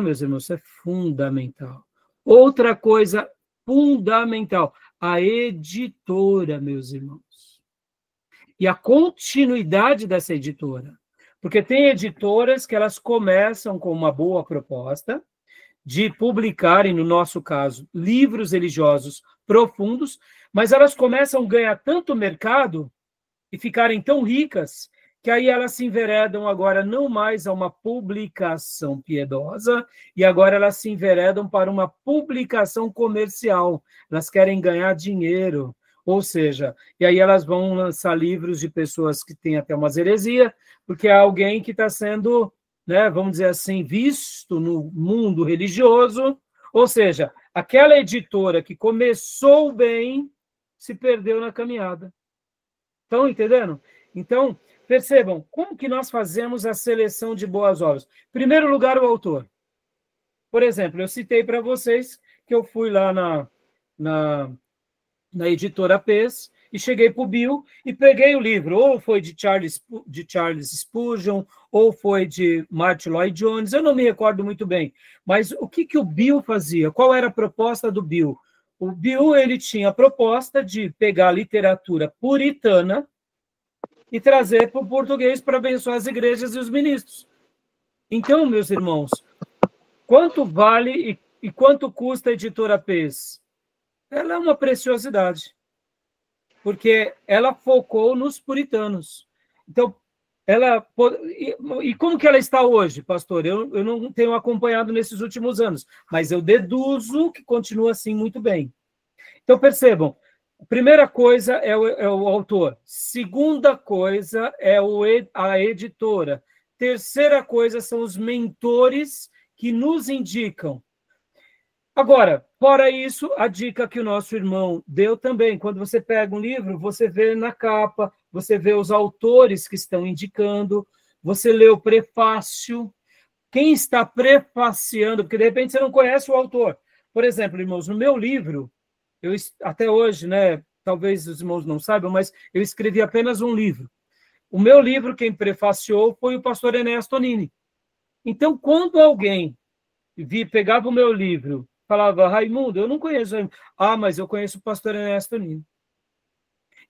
Meus irmãos, isso é fundamental. Outra coisa fundamental, a editora, meus irmãos. E a continuidade dessa editora. Porque tem editoras que elas começam com uma boa proposta de publicarem, no nosso caso, livros religiosos profundos, mas elas começam a ganhar tanto mercado e ficarem tão ricas que aí elas se enveredam agora não mais a uma publicação piedosa, e agora elas se enveredam para uma publicação comercial. Elas querem ganhar dinheiro. Ou seja, e aí elas vão lançar livros de pessoas que têm até uma heresia, porque há alguém que está sendo, né, vamos dizer assim, visto no mundo religioso. Ou seja, aquela editora que começou bem se perdeu na caminhada. Estão entendendo? Então, percebam, como que nós fazemos a seleção de boas obras? Em primeiro lugar, o autor. Por exemplo, eu citei para vocês que eu fui lá na editora PES e cheguei para o Bill e peguei o livro, ou foi de Charles Spurgeon, ou foi de Martyn Lloyd Jones, eu não me recordo muito bem, mas o que o Bill fazia? Qual era a proposta do Bill? O Bill ele tinha a proposta de pegar a literatura puritana e trazer para o português para abençoar as igrejas e os ministros. Então, meus irmãos, quanto vale e quanto custa a editora Pez? Ela é uma preciosidade, porque ela focou nos puritanos. Então, ela... E como que ela está hoje, pastor? Eu não tenho acompanhado nesses últimos anos, mas eu deduzo que continua assim muito bem. Então, percebam, a primeira coisa é o autor, segunda coisa é a editora, terceira coisa são os mentores que nos indicam. Agora, fora isso, a dica que o nosso irmão deu também, quando você pega um livro, você vê na capa, você vê os autores que estão indicando, você lê o prefácio, quem está prefaciando, porque de repente você não conhece o autor. Por exemplo, irmãos, no meu livro, até hoje, né, talvez os irmãos não saibam, mas eu escrevi apenas um livro. O meu livro, quem prefaciou foi o pastor Enéas Tonini. Então, quando alguém pegava o meu livro, falava, Raimundo, eu não conheço. Mas eu conheço o pastor Enéas Tonini.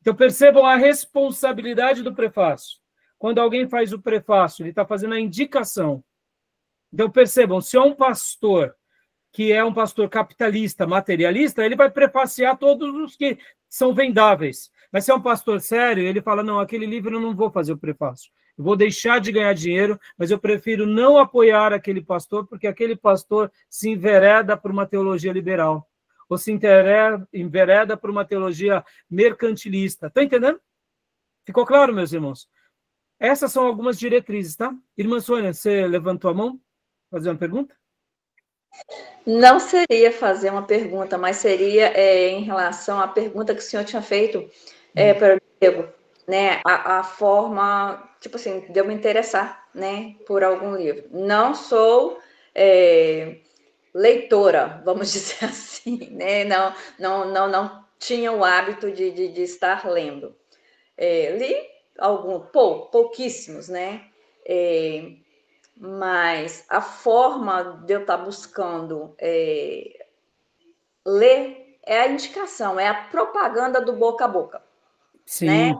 Então, percebam a responsabilidade do prefácio. Quando alguém faz o prefácio, ele está fazendo a indicação. Então, percebam, se é um pastor que é um pastor capitalista, materialista, ele vai prefaciar todos os que são vendáveis. Mas se é um pastor sério, ele fala, não, aquele livro eu não vou fazer o prefácio. Eu vou deixar de ganhar dinheiro, mas eu prefiro não apoiar aquele pastor, porque aquele pastor se envereda por uma teologia liberal, ou se envereda por uma teologia mercantilista. Está entendendo? Ficou claro, meus irmãos? Essas são algumas diretrizes, tá? Irmã Sônia, você levantou a mão? Fazer uma pergunta? Não seria fazer uma pergunta, mas seria em relação à pergunta que o senhor tinha feito para o Diego, né? A forma, tipo assim, de eu me interessar, né, por algum livro. Não sou leitora, vamos dizer assim, né? Não tinha o hábito de estar lendo. Li pouquíssimos, né? Mas a forma de eu estar buscando ler é a indicação, é a propaganda do boca a boca. Sim. Né?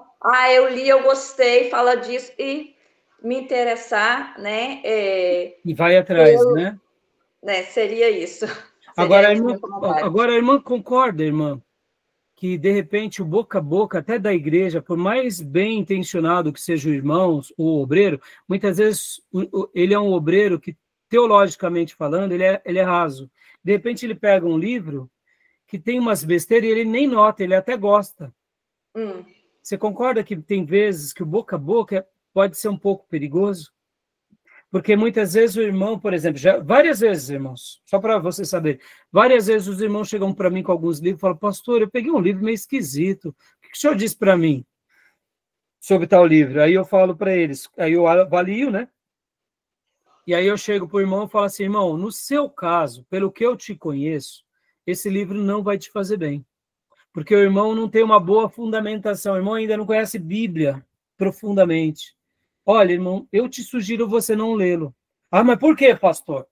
Eu li, eu gostei, fala disso, e me interessar, né? E vai atrás, né? Seria isso. Agora, a irmã concorda, irmã, que, de repente, o boca a boca, até da igreja, por mais bem intencionado que seja o irmão, o obreiro, muitas vezes ele é um obreiro que, teologicamente falando, ele é raso. De repente, ele pega um livro que tem umas besteiras e ele nem nota, ele até gosta. Você concorda que tem vezes que o boca a boca pode ser um pouco perigoso? Porque muitas vezes o irmão, por exemplo, várias vezes, irmãos, só para você saber, várias vezes os irmãos chegam para mim com alguns livros e falam, pastor, eu peguei um livro meio esquisito, o que o senhor disse para mim sobre tal livro? Aí eu falo para eles, aí eu avalio, né? E aí eu chego para o irmão e falo assim, irmão, no seu caso, pelo que eu te conheço, esse livro não vai te fazer bem. Porque o irmão não tem uma boa fundamentação, o irmão ainda não conhece Bíblia profundamente. Olha, irmão, eu te sugiro você não lê-lo. Mas por quê, pastor?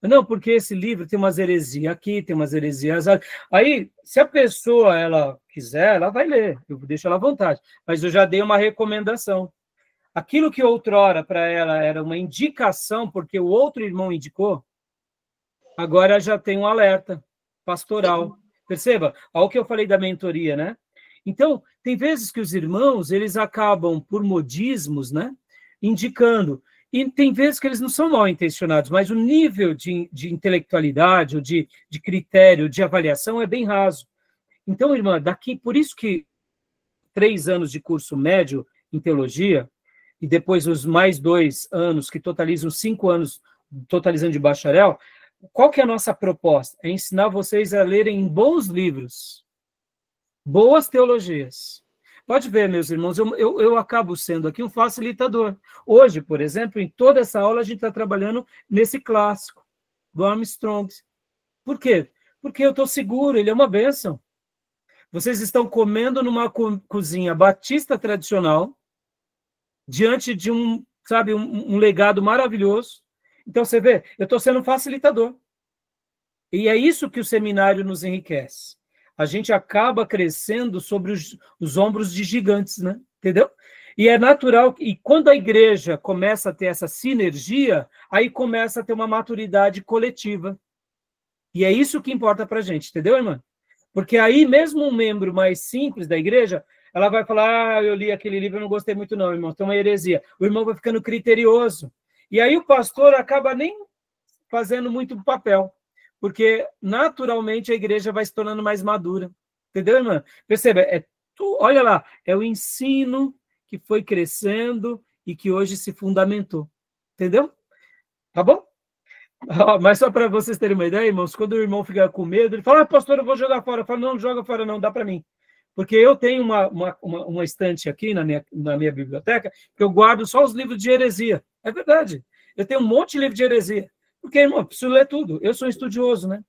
Não, porque esse livro tem umas heresias aqui, tem umas heresias ali. Aí, se a pessoa ela quiser, ela vai ler, eu deixo ela à vontade. Mas eu já dei uma recomendação. Aquilo que outrora para ela era uma indicação, porque o outro irmão indicou, agora já tem um alerta pastoral. Perceba? Olha o que eu falei da mentoria, né? Então, tem vezes que os irmãos, eles acabam, por modismos, né, indicando. E tem vezes que eles não são mal intencionados, mas o nível de intelectualidade, ou de critério, de avaliação é bem raso. Então, irmã, por isso que 3 anos de curso médio em teologia, e depois os mais 2 anos, que totalizam 5 anos, totalizando de bacharel, qual que é a nossa proposta? É ensinar vocês a lerem bons livros, boas teologias. Pode ver, meus irmãos, eu acabo sendo aqui um facilitador. Hoje, por exemplo, em toda essa aula, a gente está trabalhando nesse clássico do Armstrong. Por quê? Porque eu estou seguro, ele é uma bênção. Vocês estão comendo numa cozinha batista tradicional, diante de um legado maravilhoso. Então, você vê, eu estou sendo um facilitador. E é isso que o seminário nos enriquece. A gente acaba crescendo sobre os ombros de gigantes, né? Entendeu? E é natural, e quando a igreja começa a ter essa sinergia, aí começa a ter uma maturidade coletiva. E é isso que importa para a gente, entendeu, irmã? Porque aí, mesmo um membro mais simples da igreja, ela vai falar, eu li aquele livro, eu não gostei muito não, irmão, tem uma heresia. O irmão vai ficando criterioso. E aí o pastor acaba nem fazendo muito papel, porque naturalmente a igreja vai se tornando mais madura. Entendeu, irmã? Perceba, olha lá, é o ensino que foi crescendo e que hoje se fundamentou. Entendeu? Tá bom? Mas só para vocês terem uma ideia, irmãos, quando o irmão fica com medo, ele fala, pastor, eu vou jogar fora. Eu falo, não joga fora não, dá para mim. Porque eu tenho uma estante aqui na minha biblioteca que eu guardo só os livros de heresia. É verdade. Eu tenho um monte de livro de heresia. Porque, irmão, eu preciso ler tudo. Eu sou estudioso, né?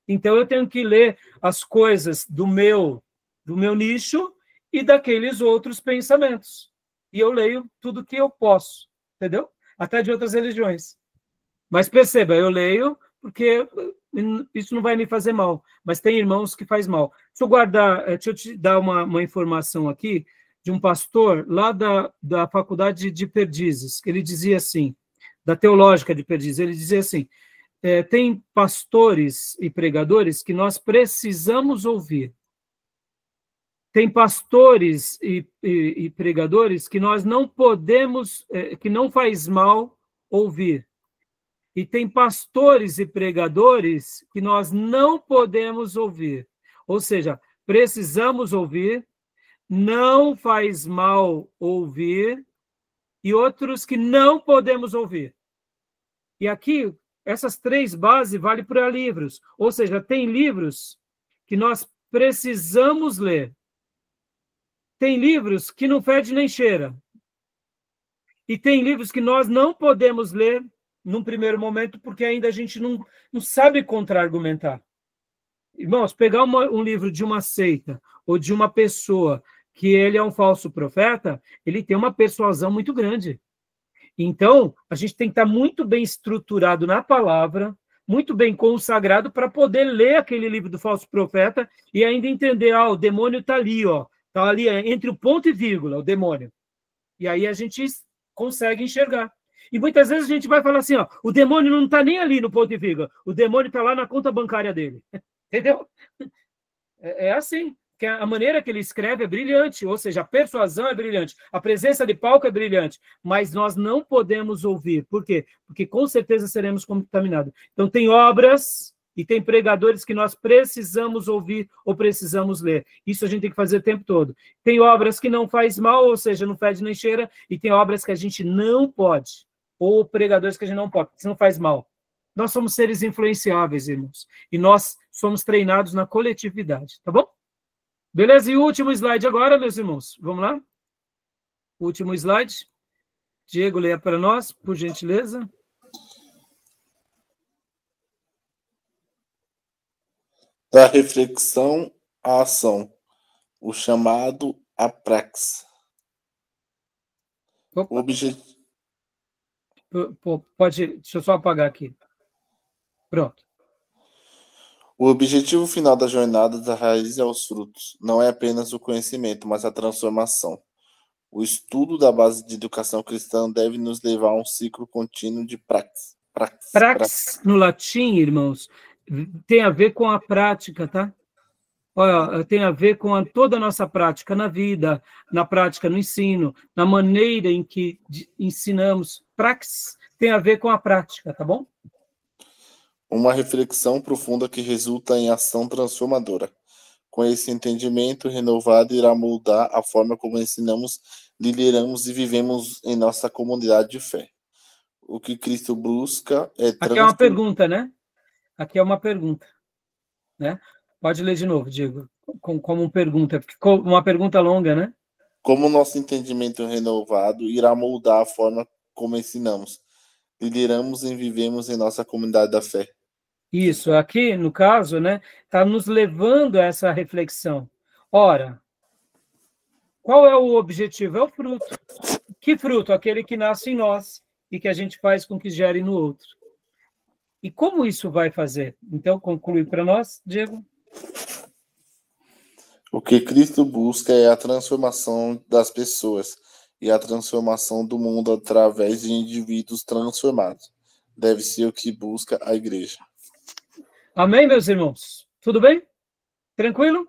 Então, eu tenho que ler as coisas do meu nicho e daqueles outros pensamentos. E eu leio tudo que eu posso, entendeu? Até de outras religiões. Mas perceba, eu leio porque isso não vai me fazer mal. Mas tem irmãos que faz mal. Deixa eu te dar uma informação aqui de um pastor lá da faculdade de Perdizes, que ele dizia assim, da Teológica de Perdizes, ele dizia assim, tem pastores e pregadores que nós precisamos ouvir. Tem pastores e pregadores que nós não podemos, que não faz mal ouvir. E tem pastores e pregadores que nós não podemos ouvir. Ou seja, precisamos ouvir, não faz mal ouvir, e outros que não podemos ouvir. E aqui, essas três bases valem para livros. Ou seja, tem livros que nós precisamos ler. Tem livros que não fede nem cheira. E tem livros que nós não podemos ler num primeiro momento, porque ainda a gente não sabe contra-argumentar. Irmãos, pegar um livro de uma seita ou de uma pessoa que ele é um falso profeta, ele tem uma persuasão muito grande. Então, a gente tem que estar muito bem estruturado na palavra, muito bem consagrado para poder ler aquele livro do falso profeta e ainda entender, o demônio está ali, está ali entre o ponto e vírgula, o demônio. E aí a gente consegue enxergar. E muitas vezes a gente vai falar assim, o demônio não está nem ali no ponto e vírgula, o demônio está lá na conta bancária dele. Entendeu? É assim, que a maneira que ele escreve é brilhante, ou seja, a persuasão é brilhante, a presença de palco é brilhante, mas nós não podemos ouvir. Por quê? Porque com certeza seremos contaminados. Então tem obras e tem pregadores que nós precisamos ouvir ou precisamos ler. Isso a gente tem que fazer o tempo todo. Tem obras que não faz mal, ou seja, não fede nem cheira, e tem obras que a gente não pode. Ou pregadores que a gente não pode, que não faz mal. Nós somos seres influenciáveis, irmãos. E nós somos treinados na coletividade, tá bom? Beleza? E o último slide agora, meus irmãos. Vamos lá? Último slide. Diego, leia para nós, por gentileza. Da reflexão à ação. O chamado à praxis. O objetivo... Deixa eu só apagar aqui. Pronto. O objetivo final da jornada da raiz é os frutos. Não é apenas o conhecimento, mas a transformação. O estudo da base de educação cristã deve nos levar a um ciclo contínuo de praxis. Praxis, no latim, irmãos, tem a ver com a prática, tá? Olha, tem a ver com toda a nossa prática na vida, na prática no ensino, na maneira em que ensinamos. Praxis tem a ver com a prática, tá bom? Uma reflexão profunda que resulta em ação transformadora. Com esse entendimento renovado, irá moldar a forma como ensinamos, lideramos e vivemos em nossa comunidade de fé. O que Cristo busca é... Aqui é uma pergunta, né? Aqui é uma pergunta, né? Pode ler de novo, Diego, como uma pergunta, uma pergunta longa, né? Como nosso entendimento renovado irá moldar a forma como ensinamos, lideramos e vivemos em nossa comunidade da fé. Isso, aqui, no caso, né, está nos levando a essa reflexão. Ora, qual é o objetivo? É o fruto. Que fruto? Aquele que nasce em nós e que a gente faz com que gere no outro. E como isso vai fazer? Então, conclui para nós, Diego. O que Cristo busca é a transformação das pessoas e a transformação do mundo através de indivíduos transformados. Deve ser o que busca a igreja. Amém, meus irmãos? Tudo bem? Tranquilo?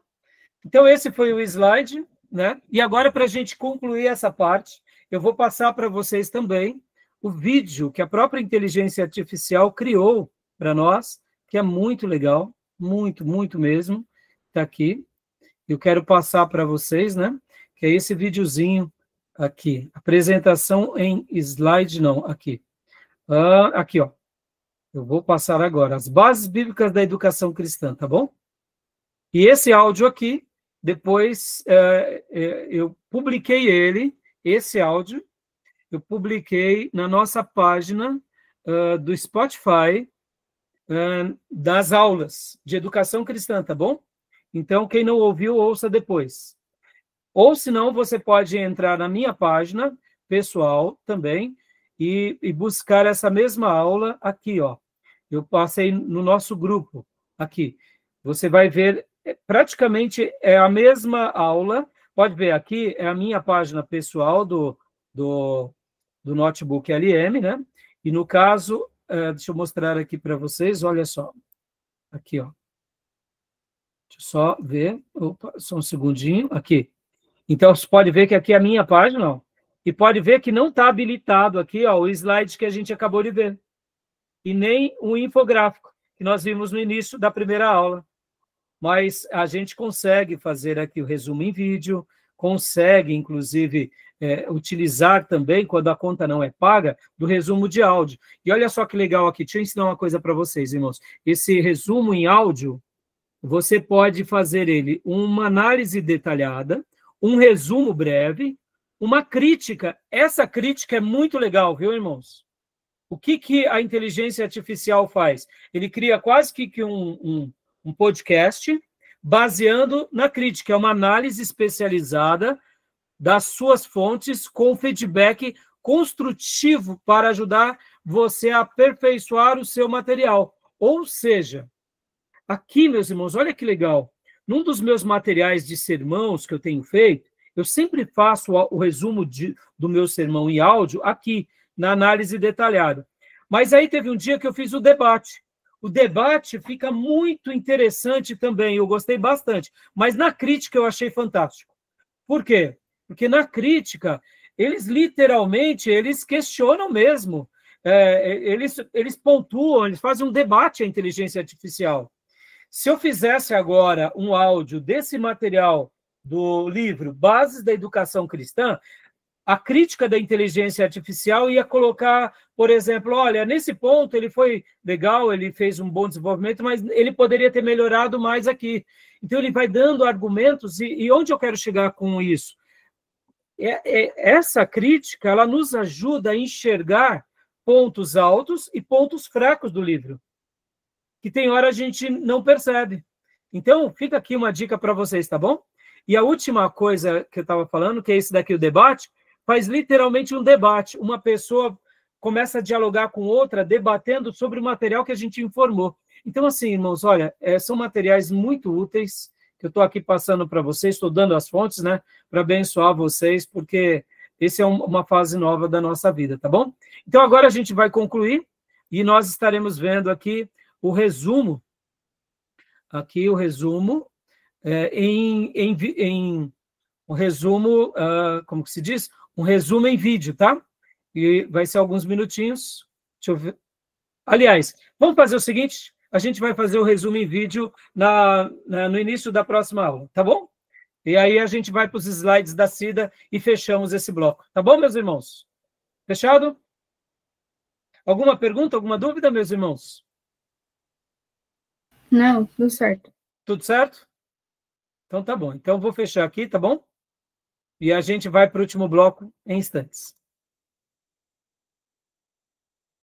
Então, esse foi o slide, né? E agora, para a gente concluir essa parte, eu vou passar para vocês também o vídeo que a própria inteligência artificial criou para nós, que é muito legal, muito, muito mesmo. Está aqui. Eu quero passar para vocês, né? Que é esse videozinho aqui. Apresentação em slide, não, aqui. Aqui, ó. Eu vou passar agora. As bases bíblicas da educação cristã, tá bom? E esse áudio aqui, depois eu publiquei ele, esse áudio, eu publiquei na nossa página do Spotify das aulas de educação cristã, tá bom? Então, quem não ouviu, ouça depois. Ou, se não, você pode entrar na minha página pessoal também e buscar essa mesma aula aqui, ó. Eu passei no nosso grupo aqui. Você vai ver, praticamente é a mesma aula. Pode ver aqui, é a minha página pessoal do notebook LM, né? E no caso, deixa eu mostrar aqui para vocês, olha só. Aqui, ó. Deixa eu só ver. Opa, só um segundinho. Aqui. Então, você pode ver que aqui é a minha página, ó. E pode ver que não está habilitado aqui, ó, o slide que a gente acabou de ver. E nem o infográfico, que nós vimos no início da primeira aula. Mas a gente consegue fazer aqui o resumo em vídeo, consegue, inclusive, utilizar também, quando a conta não é paga, do resumo de áudio. E olha só que legal aqui, deixa eu ensinar uma coisa para vocês, irmãos. Esse resumo em áudio, você pode fazer ele uma análise detalhada, um resumo breve, uma crítica. Essa crítica é muito legal, viu, irmãos? O que a inteligência artificial faz? Ele cria quase que um podcast baseando na crítica. É uma análise especializada das suas fontes com feedback construtivo para ajudar você a aperfeiçoar o seu material. Ou seja, aqui, meus irmãos, olha que legal. Num dos meus materiais de sermãos que eu tenho feito, eu sempre faço o resumo do meu sermão em áudio aqui, na análise detalhada. Mas aí teve um dia que eu fiz o debate. O debate fica muito interessante também, eu gostei bastante. Mas na crítica eu achei fantástico. Por quê? Porque na crítica, eles literalmente, eles questionam mesmo. Eles pontuam, eles fazem um debate à inteligência artificial. Se eu fizesse agora um áudio desse material do livro Bases da Educação Cristã, a crítica da inteligência artificial ia colocar, por exemplo, olha, nesse ponto ele foi legal, ele fez um bom desenvolvimento, mas ele poderia ter melhorado mais aqui. Então, ele vai dando argumentos, e onde eu quero chegar com isso? Essa crítica, ela nos ajuda a enxergar pontos altos e pontos fracos do livro, que tem hora a gente não percebe. Então, fica aqui uma dica para vocês, tá bom? E a última coisa que eu estava falando, que é esse daqui, o debate, faz literalmente um debate. Uma pessoa começa a dialogar com outra, debatendo sobre o material que a gente informou. Então, assim, irmãos, olha, são materiais muito úteis que eu estou aqui passando para vocês, estou dando as fontes, né, para abençoar vocês, porque essa é uma fase nova da nossa vida, tá bom? Então, agora a gente vai concluir e nós estaremos vendo aqui o resumo, um resumo, como que se diz? Um resumo em vídeo, tá? E vai ser alguns minutinhos. Deixa eu ver. Aliás, vamos fazer o seguinte, a gente vai fazer o resumo em vídeo no início da próxima aula, tá bom? E aí a gente vai para os slides da Cida e fechamos esse bloco. Tá bom, meus irmãos? Fechado? Alguma pergunta, alguma dúvida, meus irmãos? Não, tudo certo. Tudo certo? Então tá bom. Então eu vou fechar aqui, tá bom? E a gente vai para o último bloco em instantes.